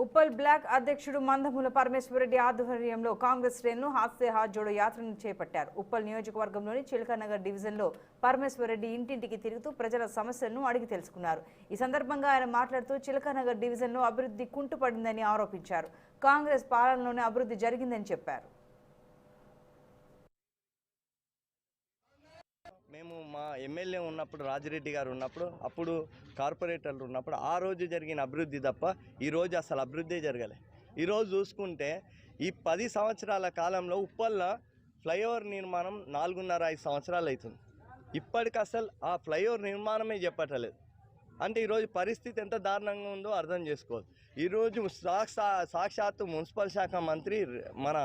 Uppal black అధ్యక్షుడు మందమూల పరమేశ్వరరెడ్డి ఆధ్వర్యంలో కాంగ్రెస్ శ్రేణులు హాస్య హాత్ జోడో యాత్రను చేపట్టారు. ఉప్పల్ నియోజకవర్గంలోని చిలకనగర్ డివిజన్లో పరమేశ్వరరెడ్డి ఇంటింటికి తిరుగుతూ ప్రజల సమస్యలను అడిగి తెలుసుకున్నారు. ఈ సందర్భంగా ఆయన మాట్లాడుతూ చిలకనగర్ డివిజన్లో అభివృద్ధి కుంటుపడిందని ఆరోపించారు. కాంగ్రెస్ పాలనలోనే అభివృద్ధి జరిగిందని చెప్పారు. మేము మా ఎమ్మెల్యే ఉన్నప్పుడు రాజిరెడ్డి గారు ఉన్నప్పుడు అప్పుడు కార్పొరేటర్లు ఉన్నప్పుడు ఆ రోజు జరిగిన అభివృద్ధి తప్ప ఈరోజు అసలు అభివృద్ధి జరగలే. ఈరోజు చూసుకుంటే ఈ 10 సంవత్సరాల కాలంలో ఉప్పల్ల ఫ్లైఓవర్ నిర్మాణం 4.5 సంవత్సరాలు అవుతుంది. ఇప్పటికి అసలు ఆ ఫ్లైఓవర్ నిర్మాణమే చెప్పట్లేదు. అంటే ఈరోజు పరిస్థితి ఎంత దారుణంగా ఉందో అర్థం చేసుకోవచ్చు. ఈరోజు సాక్షాత్తు మున్సిపల్ శాఖ మంత్రి మన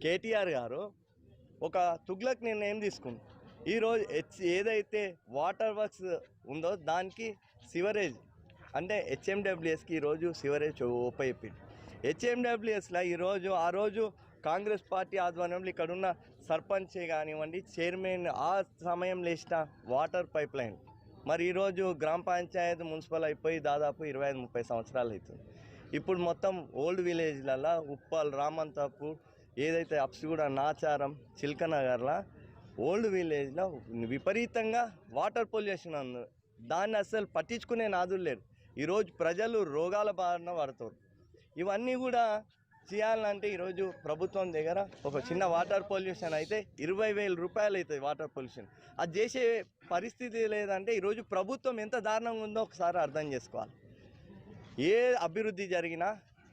కేటీఆర్ గారు ఒక తుగ్లక్ నిర్ణయం తీసుకుంది. ఈరోజు ఏదైతే వాటర్ వర్క్స్ ఉందో దానికి సివరేజ్ అంటే హెచ్ఎండబ్ల్యూఎస్కి ఈరోజు సివరేజ్ ఉపయోగింది. హెచ్ఎండబ్ల్యూఎస్లో ఆ రోజు కాంగ్రెస్ పార్టీ ఆధ్వర్యంలో ఇక్కడున్న సర్పంచ్ కానివ్వండి, చైర్మన్ ఆ సమయంలో వేసిన వాటర్ పైప్ లైన్ మరి ఈరోజు గ్రామ పంచాయతీ మున్సిపల్ అయిపోయి దాదాపు 25-30 సంవత్సరాలు అవుతుంది. ఇప్పుడు మొత్తం ఓల్డ్ విలేజ్లలో ఉప్పల్, రామంతాపూర్, ఏదైతే అప్సిగూడ, నాచారం, చిల్కనగర్లా ఓల్డ్ విలేజ్లో విపరీతంగా వాటర్ పొల్యూషన్ ఉంది. దాన్ని అసలు పట్టించుకునే నాదులు లేరు. ఈరోజు ప్రజలు రోగాల బారిన పడుతారు. ఇవన్నీ కూడా చేయాలంటే ఈరోజు ప్రభుత్వం దగ్గర ఒక చిన్న వాటర్ పొల్యూషన్ అయితే 20,000 రూపాయలు అవుతుంది వాటర్ పొల్యూషన్. అది చేసే పరిస్థితి లేదంటే ఈరోజు ప్రభుత్వం ఎంత దారుణంగా ఉందో ఒకసారి అర్థం చేసుకోవాలి. ఏ అభివృద్ధి జరిగినా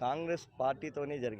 కాంగ్రెస్ పార్టీతోనే జరిగింది.